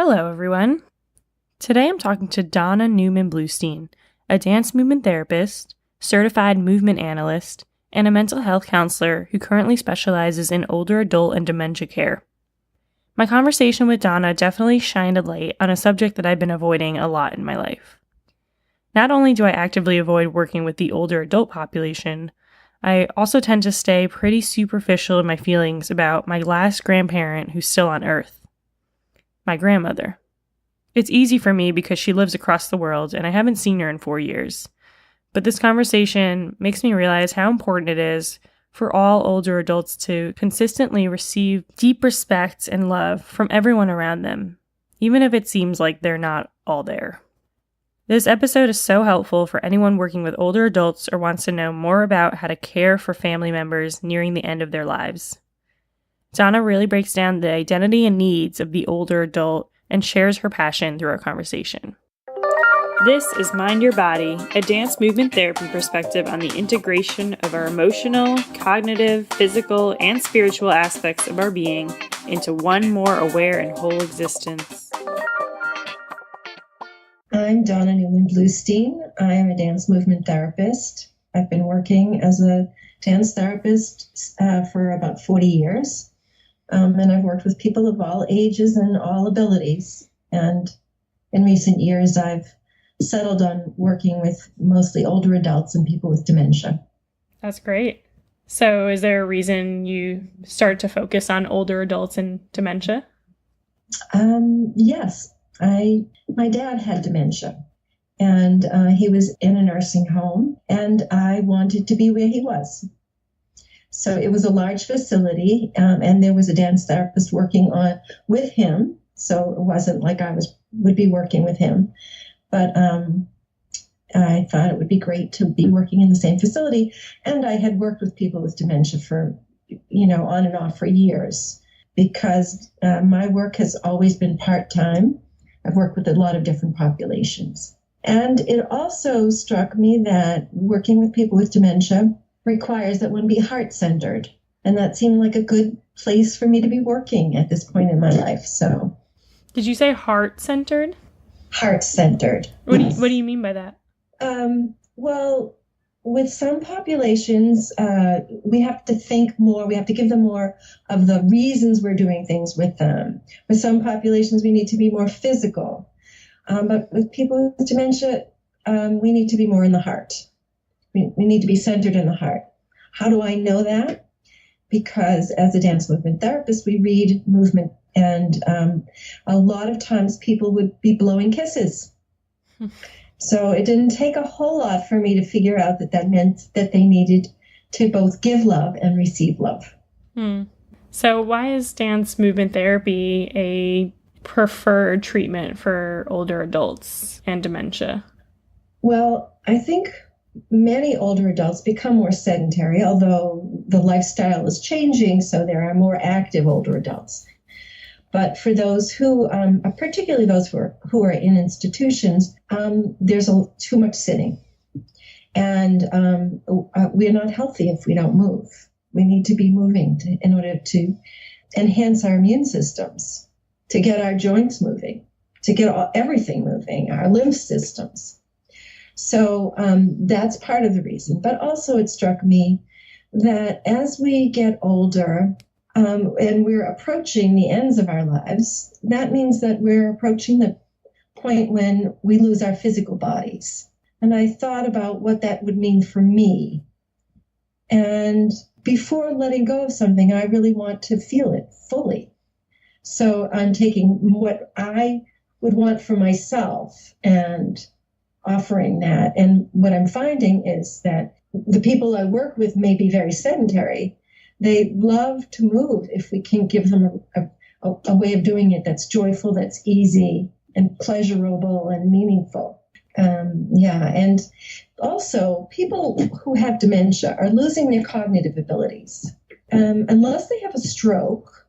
Hello, everyone. Today I'm talking to Donna Newman-Bluestein, a dance movement therapist, certified movement analyst, and a mental health counselor who currently specializes in older adult and dementia care. My conversation with Donna definitely shined a light on a subject that I've been avoiding a lot in my life. Not only do I actively avoid working with the older adult population, I also tend to stay pretty superficial in my feelings about my last grandparent who's still on Earth, my grandmother. It's easy for me because she lives across the world and I haven't seen her in 4 years. But this conversation makes me realize how important it is for all older adults to consistently receive deep respect and love from everyone around them, even if it seems like they're not all there. This episode is so helpful for anyone working with older adults or wants to know more about how to care for family members nearing the end of their lives. Donna really breaks down the identity and needs of the older adult and shares her passion through our conversation. This is Mind Your Body, a dance movement therapy perspective on the integration of our emotional, cognitive, physical, and spiritual aspects of our being into one more aware and whole existence. I'm Donna Newman-Bluestein. I am a dance movement therapist. I've been working as a dance therapist for about 40 years. And I've worked with people of all ages and all abilities. And in recent years, I've settled on working with mostly older adults and people with dementia. That's great. So is there a reason you start to focus on older adults and dementia? Yes. My dad had dementia, and he was in a nursing home, and I wanted to be where he was. So it was a large facility, and there was a dance therapist working with him. So it wasn't like I would be working with him, but I thought it would be great to be working in the same facility. And I had worked with people with dementia for, on and off for years, because my work has always been part-time. I've worked with a lot of different populations. And it also struck me that working with people with dementia requires that one be heart-centered. And that seemed like a good place for me to be working at this point in my life. So, did you say heart-centered? Heart-centered. What do you mean by that? Well, with some populations, we have to think more. We have to give them more of the reasons we're doing things with them. With some populations, we need to be more physical. But with people with dementia, we need to be more in the heart. We need to be centered in the heart. How do I know that? Because as a dance movement therapist, we read movement, and a lot of times people would be blowing kisses. So it didn't take a whole lot for me to figure out that meant that they needed to both give love and receive love. So why is dance movement therapy a preferred treatment for older adults and dementia? Well, I think many older adults become more sedentary, although the lifestyle is changing, so there are more active older adults. But for those who, particularly those who are in institutions, there's too much sitting. And we're not healthy if we don't move. We need to be moving in order to enhance our immune systems, to get our joints moving, to get everything moving, our lymph systems. So that's part of the reason. But also it struck me that as we get older, and we're approaching the ends of our lives, that means that we're approaching the point when we lose our physical bodies. And I thought about what that would mean for me. And before letting go of something, I really want to feel it fully. So I'm taking what I would want for myself and offering that. And what I'm finding is that the people I work with may be very sedentary. They love to move if we can give them a way of doing it that's joyful, that's easy and pleasurable and meaningful. And also people who have dementia are losing their cognitive abilities. Unless they have a stroke,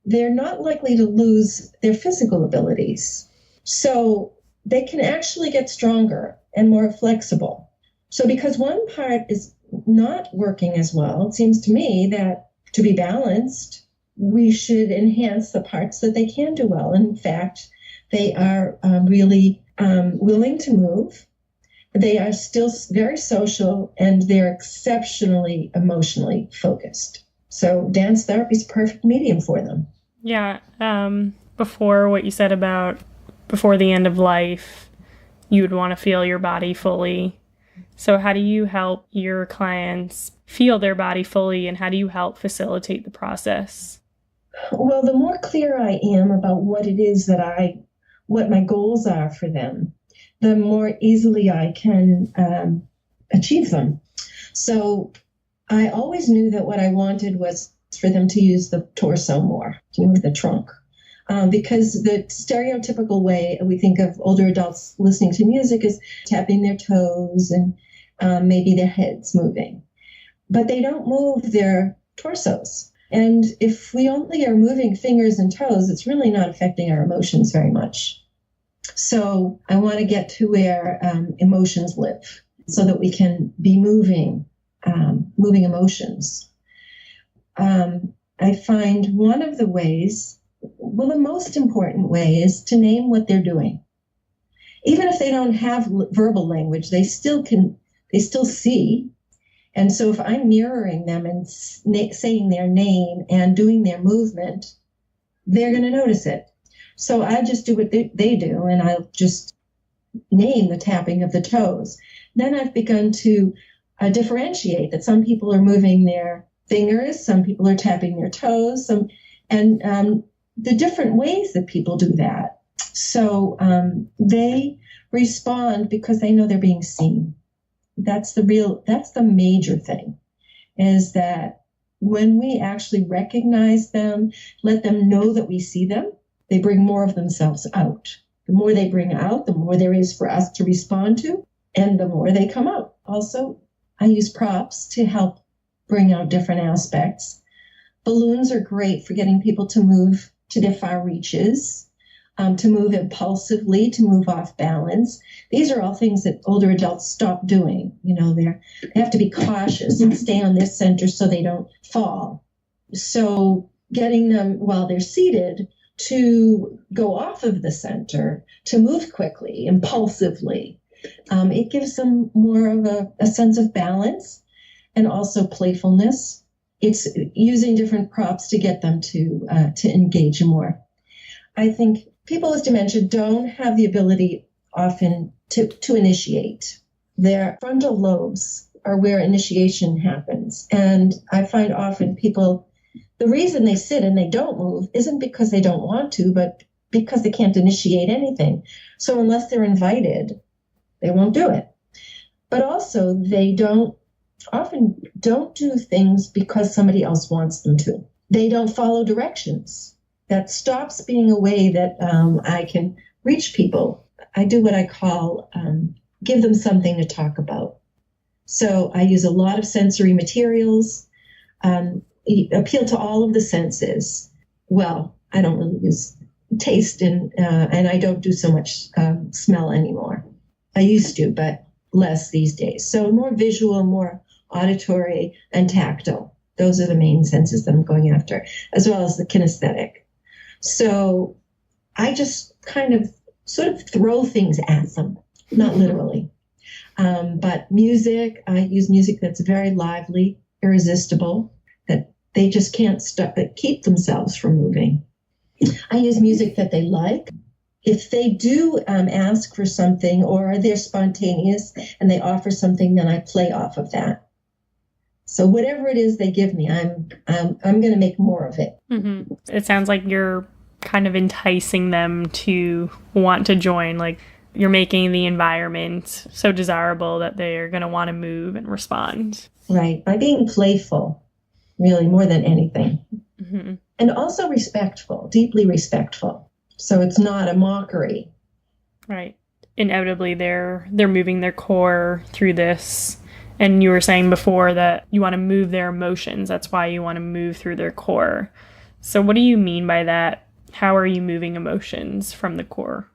they're not likely to lose their physical abilities. So they can actually get stronger and more flexible. So because one part is not working as well, it seems to me that to be balanced, we should enhance the parts that they can do well. In fact, They are really willing to move. They are still very social, and they're exceptionally emotionally focused. So dance therapy is a perfect medium for them. Yeah. Before what you said about before the end of life, you would want to feel your body fully. So how do you help your clients feel their body fully, and how do you help facilitate the process? Well, the more clear I am about what it is what my goals are for them, the more easily I can achieve them. So I always knew that what I wanted was for them to use the torso more, to move the trunk. Because the stereotypical way we think of older adults listening to music is tapping their toes and maybe their heads moving. But they don't move their torsos. And if we only are moving fingers and toes, it's really not affecting our emotions very much. So I want to get to where emotions live so that we can be moving emotions. I find one of the ways, well, the most important way is to name what they're doing. Even if they don't have verbal language, they still see. And so if I'm mirroring them and saying their name and doing their movement, they're going to notice it. So I just do what they do, and I'll just name the tapping of the toes. Then I've begun to differentiate that some people are moving their fingers, some people are tapping their toes, and the different ways that people do that. So they respond because they know they're being seen. That's the major thing, is that when we actually recognize them, let them know that we see them, they bring more of themselves out. The more they bring out, the more there is for us to respond to, and the more they come out. Also, I use props to help bring out different aspects. Balloons are great for getting people to move to their far reaches, to move impulsively, to move off balance. These are all things that older adults stop doing. They have to be cautious and stay on their center so they don't fall. So getting them while they're seated to go off of the center, to move quickly, impulsively, it gives them more of a sense of balance and also playfulness. It's using different props to get them to engage more. I think people with dementia don't have the ability often to initiate. Their frontal lobes are where initiation happens. And I find often people, the reason they sit and they don't move isn't because they don't want to, but because they can't initiate anything. So unless they're invited, they won't do it. But also they often don't do things because somebody else wants them to. They don't follow directions. That stops being a way that I can reach people. I do what I call give them something to talk about. So I use a lot of sensory materials, appeal to all of the senses. Well, I don't really use taste and I don't do so much smell anymore. I used to, but less these days. So more visual, more auditory, and tactile. Those are the main senses that I'm going after, as well as the kinesthetic. So I just kind of sort of throw things at them, not literally. But music, I use music that's very lively, irresistible, that they just can't keep themselves from moving. I use music that they like. If they do ask for something or they're spontaneous and they offer something, then I play off of that. So whatever it is they give me, I'm going to make more of it. Mm-hmm. It sounds like you're kind of enticing them to want to join. Like you're making the environment so desirable that they're going to want to move and respond. Right. By being playful, really, more than anything. Mm-hmm. And also respectful, deeply respectful. So it's not a mockery. Right. Inevitably, they're moving their core through this. And you were saying before that you want to move their emotions. That's why you want to move through their core. So what do you mean by that? How are you moving emotions from the core?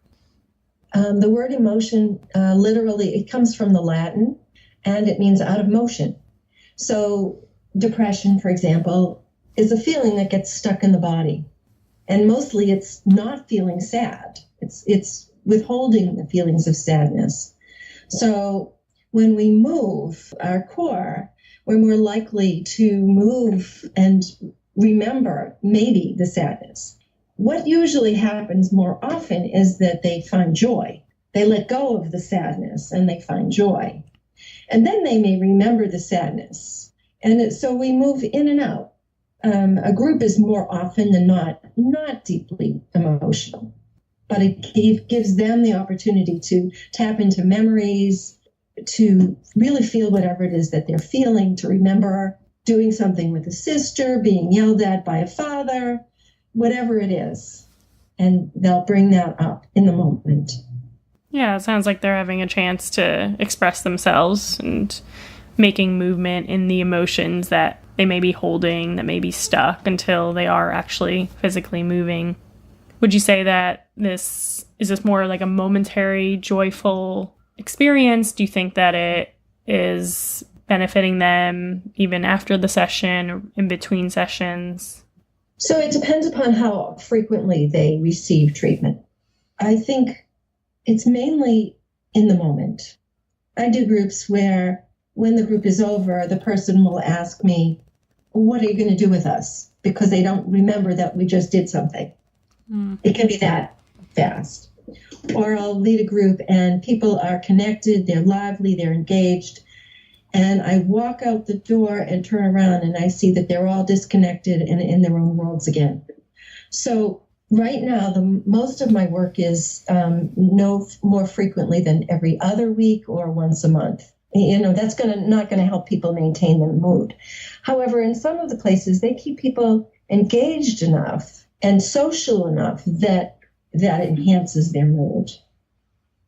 The word emotion, literally, it comes from the Latin, and it means out of motion. So depression, for example, is a feeling that gets stuck in the body. And mostly it's not feeling sad. It's withholding the feelings of sadness. So when we move our core, we're more likely to move and remember maybe the sadness. What usually happens more often is that they find joy. They let go of the sadness and they find joy. And then they may remember the sadness. And so we move in and out. A group is more often than not deeply emotional, but it gives them the opportunity to tap into memories, to really feel whatever it is that they're feeling, to remember doing something with a sister, being yelled at by a father, whatever it is. And they'll bring that up in the moment. Yeah, it sounds like they're having a chance to express themselves and making movement in the emotions that they may be holding, that may be stuck until they are actually physically moving. Would you say that is this more like a momentary, joyful experience? Do you think that it is benefiting them even after the session or in between sessions? So it depends upon how frequently they receive treatment. I think it's mainly in the moment. I do groups where when the group is over, the person will ask me, what are you going to do with us? Because they don't remember that we just did something. It can be that fast. Or I'll lead a group and people are connected, they're lively, they're engaged. And I walk out the door and turn around and I see that they're all disconnected and in their own worlds again. So right now, most of my work is no more frequently than every other week or once a month. That's not going to help people maintain their mood. However, in some of the places, they keep people engaged enough and social enough that enhances their mood.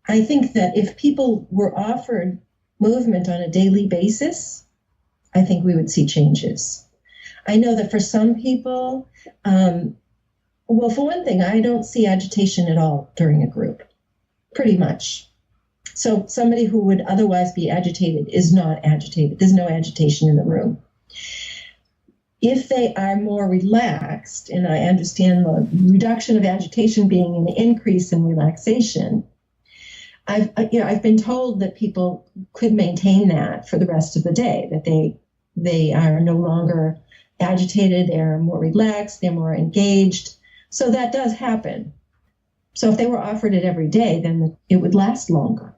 I think that if people were offered movement on a daily basis, I think we would see changes. I know that for some people, well, for one thing, I don't see agitation at all during a group, pretty much. So somebody who would otherwise be agitated is not agitated. There's no agitation in the room. If they are more relaxed, and I understand the reduction of agitation being an increase in relaxation, I've been told that people could maintain that for the rest of the day, that they are no longer agitated, they're more relaxed, they're more engaged. So that does happen. So if they were offered it every day, then it would last longer.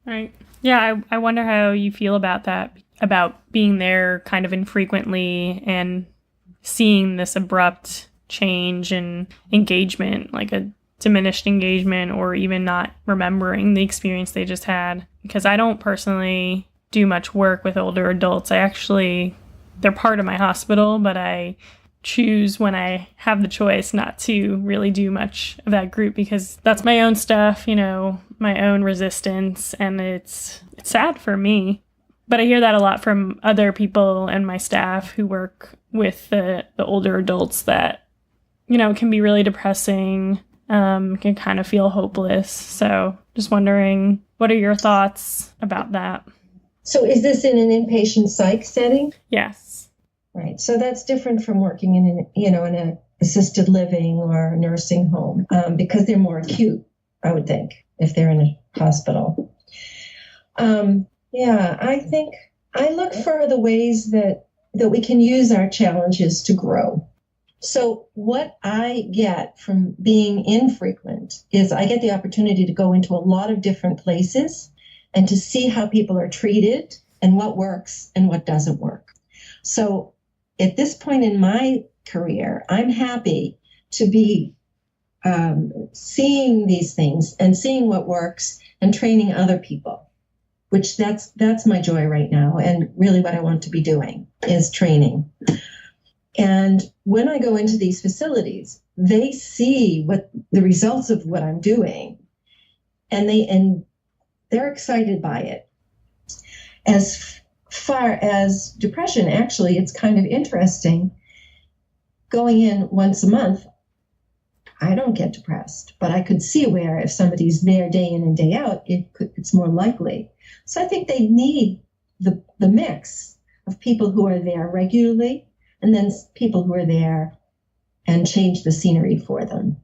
Right. Yeah, I wonder how you feel about that, about being there kind of infrequently and seeing this abrupt change in engagement, like a diminished engagement or even not remembering the experience they just had. Because I don't personally do much work with older adults. They're part of my hospital, but I choose when I have the choice not to really do much of that group because that's my own stuff, my own resistance, and it's sad for me. But I hear that a lot from other people and my staff who work with the older adults that, it can be really depressing, can kind of feel hopeless. So just wondering, what are your thoughts about that? So is this in an inpatient psych setting? Yes. Right. So that's different from working in an assisted living or nursing home because they're more acute, I would think, if they're in a hospital. I think I look for the ways that we can use our challenges to grow. So what I get from being infrequent is I get the opportunity to go into a lot of different places and to see how people are treated and what works and what doesn't work. So at this point in my career, I'm happy to be seeing these things and seeing what works and training other people, which that's my joy right now. And really what I want to be doing is training. And when I go into these facilities, they see what the results of what I'm doing, and they're excited by it. As far as depression, actually, it's kind of interesting. Going in once a month, I don't get depressed, but I could see where if somebody's there day in and day out, it's more likely. So I think they need the mix of people who are there regularly and then people who are there and change the scenery for them.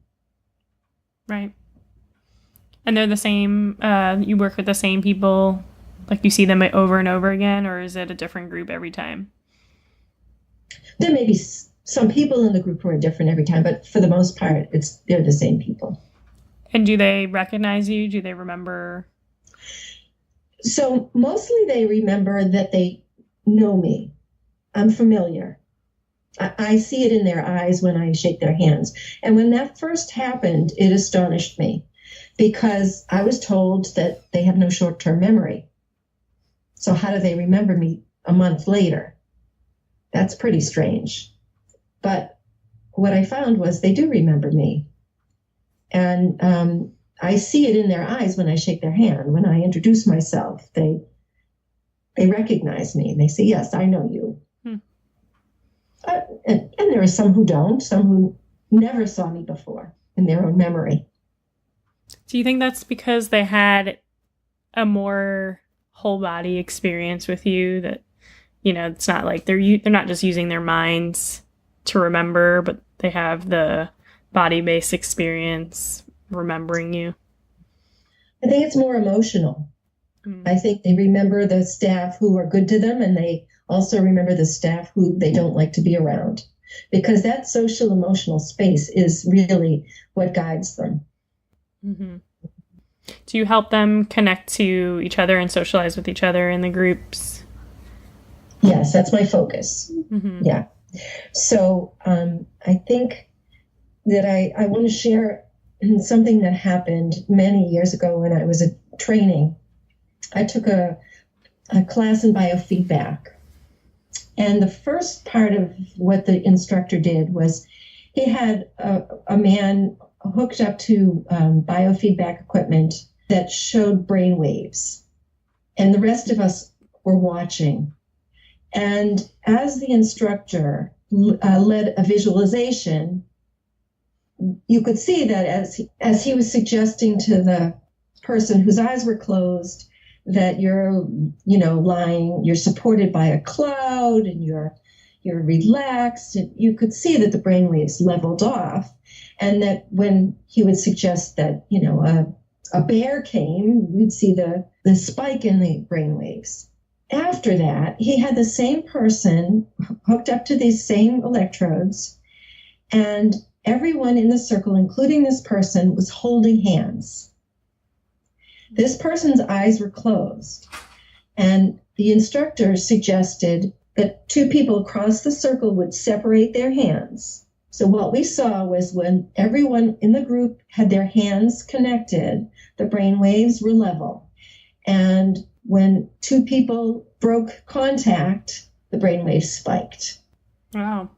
Right. And they're the same, you work with the same people, like you see them over and over again, or is it a different group every time? There may be some people in the group who are different every time, but for the most part, they're the same people. And do they recognize you? Do they remember? So mostly they remember that they know me. I'm familiar. I see it in their eyes when I shake their hands. And when that first happened, it astonished me because I was told that they have no short-term memory. So how do they remember me a month later? That's pretty strange. But what I found was they do remember me. And I see it in their eyes when I shake their hand. When I introduce myself, they recognize me. They say, yes, I know you. And there are some who don't, some who never saw me before in their own memory. Do you think that's because they had a more whole body experience with you, that, you know, it's not like they're not just using their minds to remember, but they have the body-based experience remembering you? I think it's more emotional. I think they remember the staff who are good to them, and they also remember the staff who they don't like to be around, because that social emotional space is really what guides them. Mm-hmm. Do you help them connect to each other and socialize with each other in the groups? Yes, that's my focus. Mm-hmm. Yeah. So I think that I want to share something that happened many years ago when I was at training. I took a class in biofeedback. And the first part of what the instructor did was he had a man hooked up to biofeedback equipment that showed brain waves. And the rest of us were watching. And as the instructor led a visualization, you could see that as he was suggesting to the person whose eyes were closed that you're lying, you're supported by a cloud and you're relaxed, and you could see that the brainwaves leveled off. And that when he would suggest that, a bear came, you'd see the spike in the brainwaves. After that, he had the same person hooked up to these same electrodes, and everyone in the circle, including this person, was holding hands. This person's eyes were closed, and the instructor suggested that two people across the circle would separate their hands. So what we saw was when everyone in the group had their hands connected, the brain waves were level. And when two people broke contact, the brain waves spiked. Wow.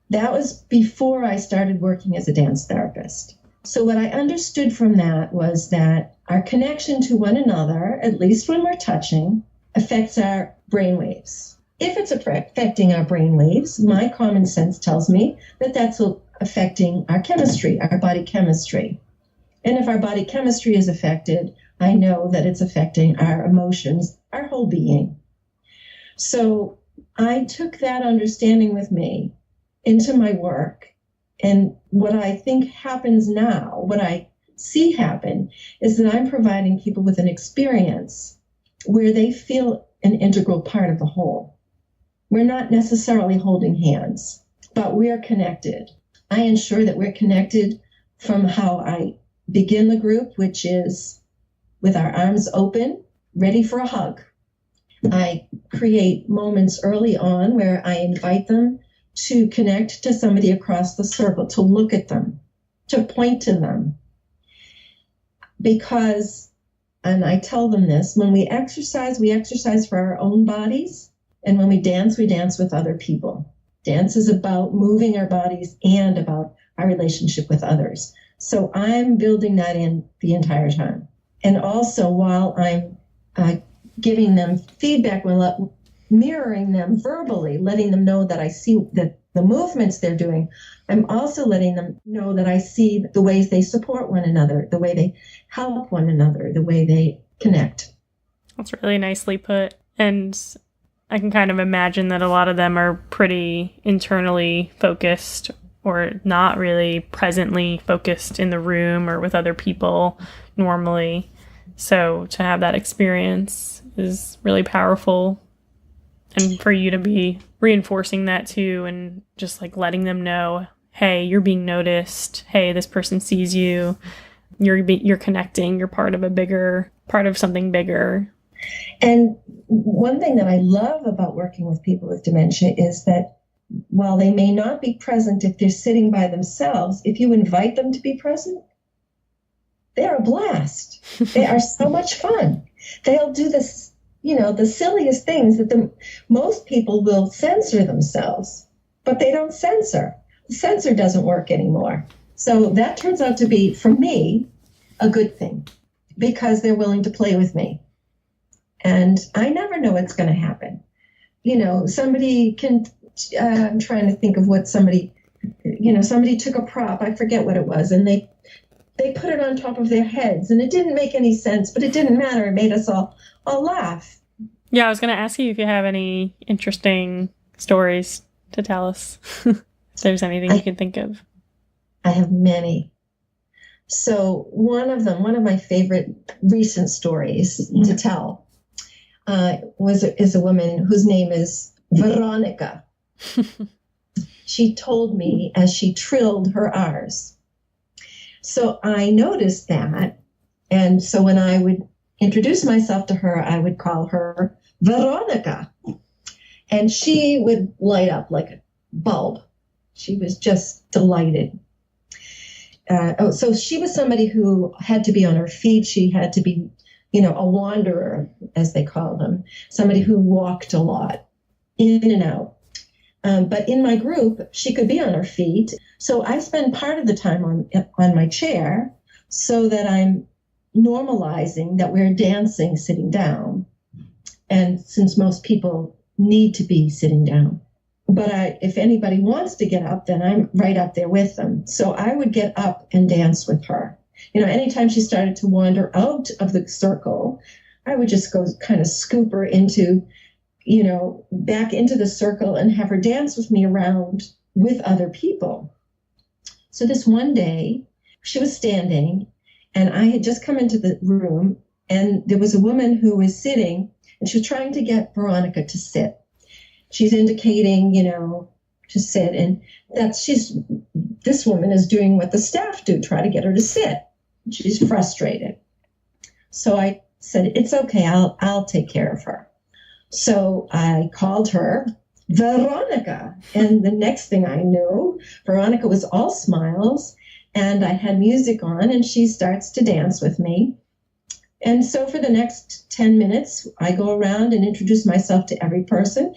That was before I started working as a dance therapist. So what I understood from that was that our connection to one another, at least when we're touching, affects our brain waves. If it's affecting our brain waves, my common sense tells me that that's affecting our chemistry, our body chemistry. And if our body chemistry is affected, I know that it's affecting our emotions, our whole being. So I took that understanding with me into my work. And what I think happens now, what I see happen, is that I'm providing people with an experience where they feel an integral part of the whole. We're not necessarily holding hands, but we're connected. I ensure that we're connected from how I begin the group, which is with our arms open, ready for a hug. I create moments early on where I invite them to connect to somebody across the circle, to look at them, to point to them. Because, and I tell them this, when we exercise for our own bodies. And when we dance with other people. Dance is about moving our bodies and about our relationship with others. So I'm building that in the entire time. And also while I'm giving them feedback, mirroring them verbally, letting them know that I see that the movements they're doing, I'm also letting them know that I see the ways they support one another, the way they help one another, the way they connect. That's really nicely put. And I can kind of imagine that a lot of them are pretty internally focused or not really presently focused in the room or with other people normally. So to have that experience is really powerful. And for you to be reinforcing that too, and just like letting them know, hey, you're being noticed. Hey, this person sees you. You're connecting. You're part of something bigger. And one thing that I love about working with people with dementia is that while they may not be present if they're sitting by themselves, if you invite them to be present, they're a blast. They are so much fun. They'll do this, the silliest things that most people will censor themselves, but they don't censor. The censor doesn't work anymore. So that turns out to be, for me, a good thing because they're willing to play with me. And I never know what's going to happen. Somebody can, I'm trying to think of what somebody took a prop, I forget what it was, and they put it on top of their heads, and it didn't make any sense, but it didn't matter. It made us all laugh. Yeah, I was going to ask you if you have any interesting stories to tell us. If there's anything you can think of. I have many. So one of my favorite recent stories to tell is a woman whose name is Veronica. She told me as she trilled her R's. So I noticed that. And so when I would introduce myself to her, I would call her Veronica. And she would light up like a bulb. She was just delighted. So she was somebody who had to be on her feet. She had to be, a wanderer, as they call them, somebody who walked a lot, in and out. But in my group, she could be on her feet. So I spend part of the time on my chair so that I'm normalizing that we're dancing sitting down. And since most people need to be sitting down. But if anybody wants to get up, then I'm right up there with them. So I would get up and dance with her. Anytime she started to wander out of the circle, I would just go kind of scoop her into, back into the circle and have her dance with me around with other people. So this one day, she was standing, and I had just come into the room, and there was a woman who was sitting, and she was trying to get Veronica to sit. She's indicating, to sit, and this woman is doing what the staff do, try to get her to sit. She's frustrated. So I said, it's okay, I'll take care of her. So I called her Veronica, and the next thing I knew, Veronica was all smiles, and I had music on, and she starts to dance with me. And so for the next 10 minutes, I go around and introduce myself to every person,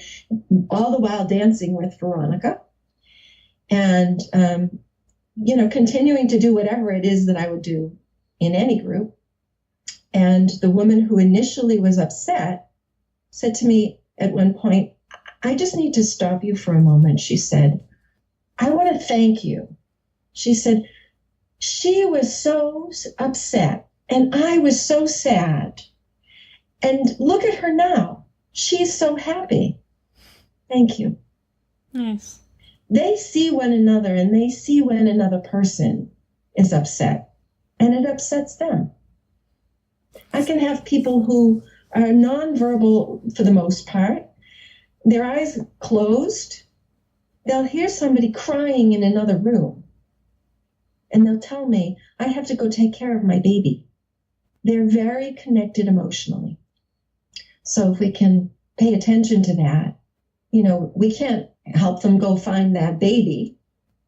all the while dancing with Veronica. And, continuing to do whatever it is that I would do in any group. And the woman who initially was upset said to me at one point, I just need to stop you for a moment. She said, I want to thank you. She said, she was so upset. And I was so sad. And look at her now. She's so happy. Thank you. Nice. They see one another, and they see when another person is upset, and it upsets them. I can have people who are nonverbal for the most part, their eyes closed. They'll hear somebody crying in another room, and they'll tell me, I have to go take care of my baby. They're very connected emotionally. So if we can pay attention to that, we can't help them go find that baby,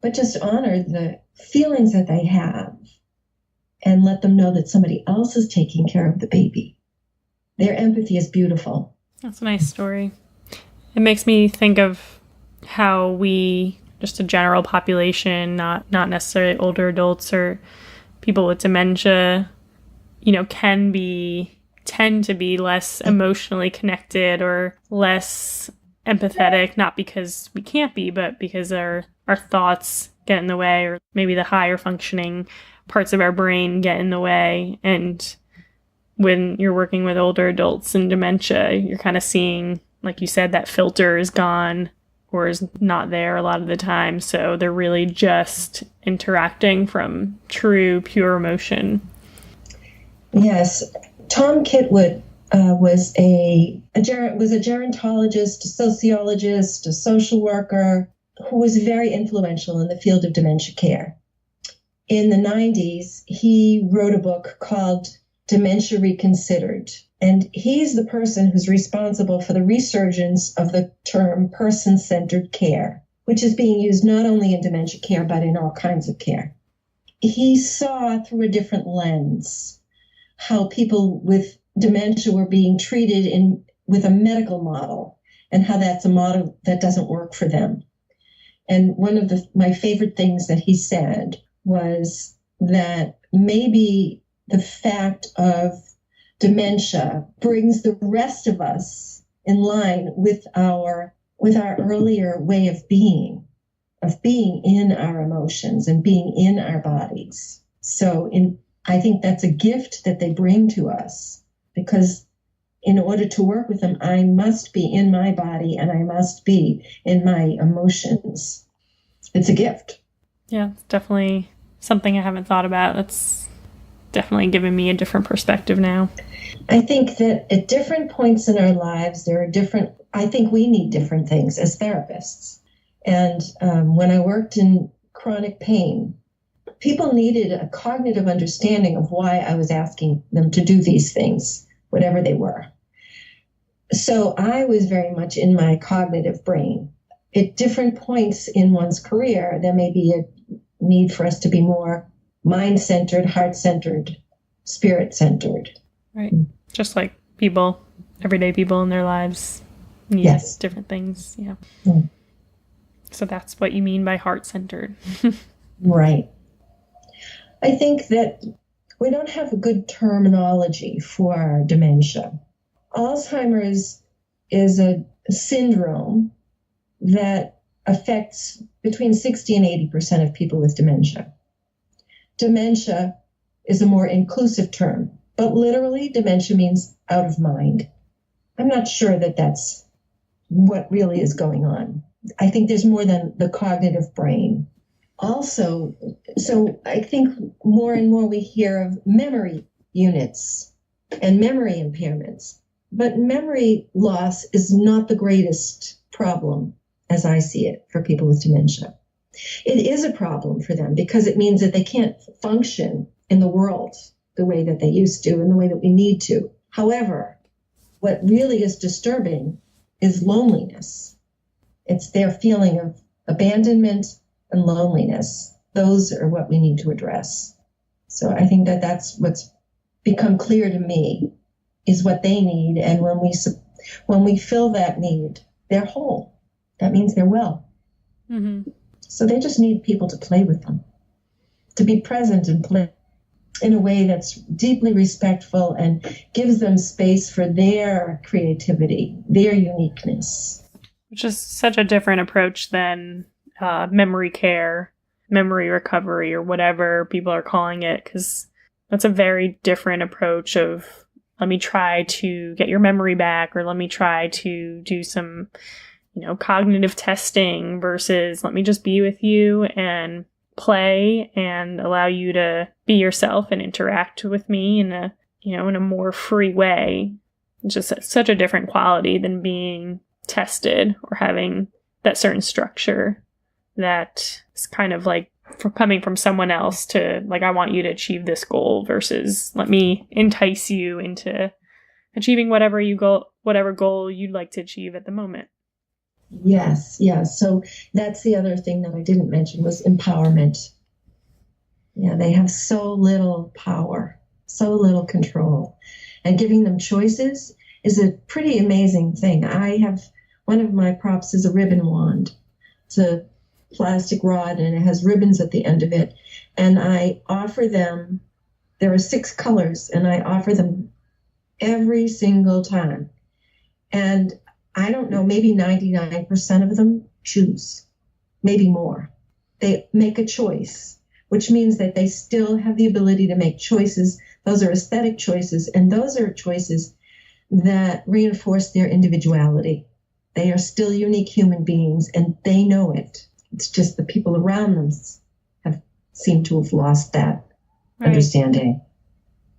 but just honor the feelings that they have and let them know that somebody else is taking care of the baby. Their empathy is beautiful. That's a nice story. It makes me think of how we, just a general population, not necessarily older adults or people with dementia, tend to be less emotionally connected or less empathetic, not because we can't be, but because our thoughts get in the way, or maybe the higher functioning parts of our brain get in the way. And when you're working with older adults and dementia, you're kind of seeing, like you said, that filter is gone. or is not there a lot of the time. So they're really just interacting from true, pure emotion. Yes. Tom Kitwood was a gerontologist, a sociologist, a social worker who was very influential in the field of dementia care. In the 90s, he wrote a book called Dementia Reconsidered. And he's the person who's responsible for the resurgence of the term person-centered care, which is being used not only in dementia care, but in all kinds of care. He saw through a different lens how people with dementia were being treated with a medical model, and how that's a model that doesn't work for them. And one of my favorite things that he said was that maybe the fact of dementia brings the rest of us in line with our earlier way of being in our emotions and being in our bodies. So I think that's a gift that they bring to us, because in order to work with them, I must be in my body and I must be in my emotions. It's a gift. Yeah, it's definitely something I haven't thought about. That's definitely given me a different perspective now. I think that at different points in our lives, I think we need different things as therapists. And when I worked in chronic pain, people needed a cognitive understanding of why I was asking them to do these things, whatever they were. So I was very much in my cognitive brain. At different points in one's career, there may be a need for us to be more mind-centered, heart-centered, spirit-centered. Right. Just like everyday people in their lives need different things. Yeah. Mm. So that's what you mean by heart-centered. Right. I think that we don't have a good terminology for dementia. Alzheimer's is a syndrome that affects between 60 and 80% of people with dementia. Dementia is a more inclusive term, but literally dementia means out of mind. I'm not sure that that's what really is going on. I think there's more than the cognitive brain. Also, so I think more and more we hear of memory units and memory impairments, but memory loss is not the greatest problem as I see it for people with dementia. It is a problem for them because it means that they can't function in the world the way that they used to and the way that we need to. However, what really is disturbing is loneliness. It's their feeling of abandonment and loneliness. Those are what we need to address. So I think that that's what's become clear to me is what they need. And when we fill that need, they're whole. That means they're well. Mm-hmm. So they just need people to play with them, to be present and play in a way that's deeply respectful and gives them space for their creativity, their uniqueness. Which is such a different approach than memory care, memory recovery, or whatever people are calling it, because that's a very different approach of let me try to get your memory back, or let me try to do some, cognitive testing versus let me just be with you and play and allow you to be yourself and interact with me in a more free way. It's just such a different quality than being tested or having that certain structure that is kind of like coming from someone else to like, I want you to achieve this goal versus let me entice you into achieving whatever goal you'd like to achieve at the moment. Yes. So that's the other thing that I didn't mention was empowerment. Yeah, they have so little power, so little control. And giving them choices is a pretty amazing thing. One of my props is a ribbon wand. It's a plastic rod and it has ribbons at the end of it. And I offer them, there are 6 colors, and I offer them every single time. And I don't know, maybe 99% of them choose, maybe more. They make a choice, which means that they still have the ability to make choices. Those are aesthetic choices, and those are choices that reinforce their individuality. They are still unique human beings, and they know it. It's just the people around them have seemed to have lost that understanding.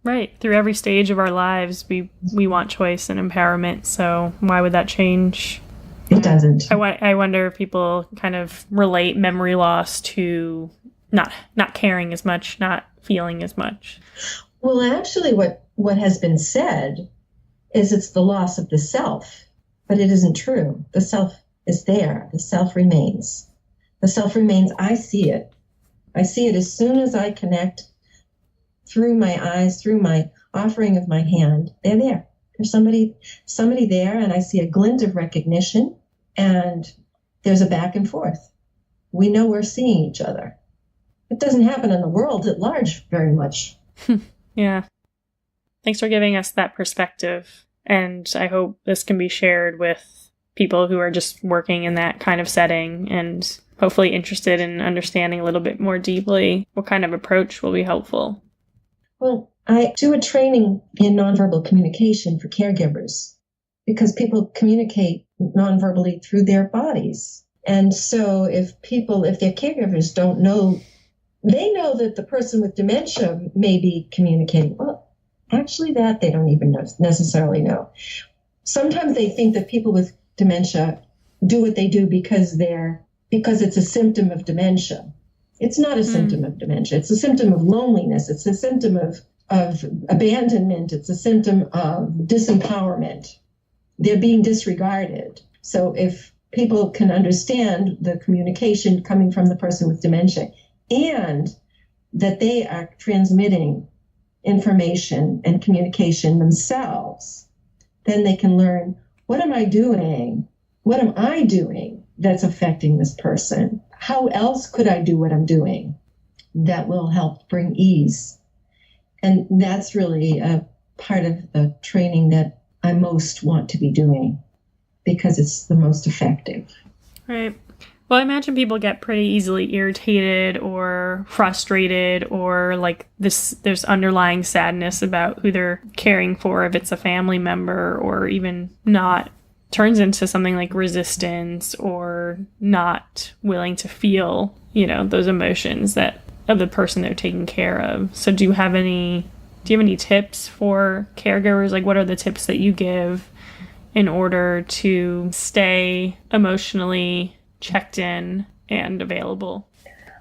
Right. Through every stage of our lives, we want choice and empowerment. So why would that change? It doesn't. I wonder if people kind of relate memory loss to not caring as much, not feeling as much. Well, actually, what has been said is it's the loss of the self, but it isn't true. The self is there. The self remains. The self remains. I see it. I see it as soon as I connect through my eyes, through my offering of my hand. They're there. There's somebody there, and I see a glint of recognition, and there's a back and forth. We know we're seeing each other. It doesn't happen in the world at large very much. Yeah. Thanks for giving us that perspective. And I hope this can be shared with people who are just working in that kind of setting and hopefully interested in understanding a little bit more deeply what kind of approach will be helpful. Well, I do a training in nonverbal communication for caregivers because people communicate nonverbally through their bodies. And so if their caregivers don't know, they know that the person with dementia may be communicating. Well, actually that they don't even necessarily know. Sometimes they think that people with dementia do what they do because it's a symptom of dementia. It's not a symptom of dementia. It's a symptom of loneliness. It's a symptom of abandonment. It's a symptom of disempowerment. They're being disregarded. So if people can understand the communication coming from the person with dementia and that they are transmitting information and communication themselves, then they can learn, what am I doing? What am I doing that's affecting this person? How else could I do what I'm doing that will help bring ease? And that's really a part of the training that I most want to be doing because it's the most effective. Right. Well, I imagine people get pretty easily irritated or frustrated or like there's underlying sadness about who they're caring for, if it's a family member or even not, turns into something like resistance or not willing to feel, those emotions that of the person they're taking care of. So do you have any tips for caregivers? Like, what are the tips that you give in order to stay emotionally checked in and available?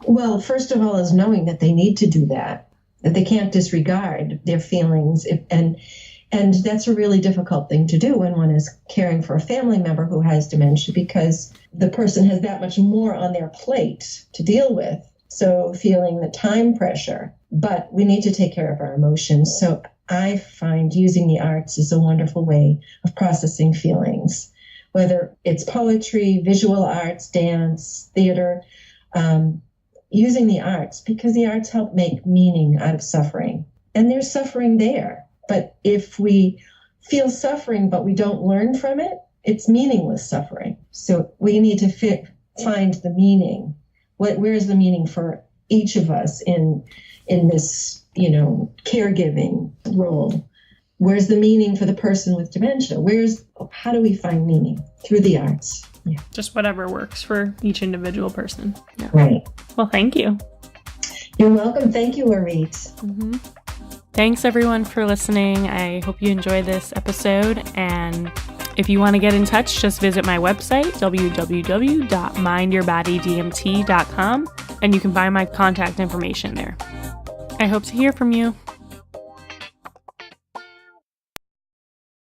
Well, first of all, is knowing that they need to do that they can't disregard their feelings. And that's a really difficult thing to do when one is caring for a family member who has dementia, because the person has that much more on their plate to deal with. So feeling the time pressure, but we need to take care of our emotions. So I find using the arts is a wonderful way of processing feelings, whether it's poetry, visual arts, dance, theater, using the arts, because the arts help make meaning out of suffering. And there's suffering there. But if we feel suffering, but we don't learn from it, it's meaningless suffering. So we need to find the meaning. Where's the meaning for each of us in this, caregiving role? Where's the meaning for the person with dementia? How do we find meaning? Through the arts. Yeah. Just whatever works for each individual person. Yeah. Right. Well, thank you. You're welcome. Thank you, Arit. Mm-hmm. Thanks, everyone, for listening. I hope you enjoyed this episode. And if you want to get in touch, just visit my website, www.mindyourbodydmt.com, and you can find my contact information there. I hope to hear from you.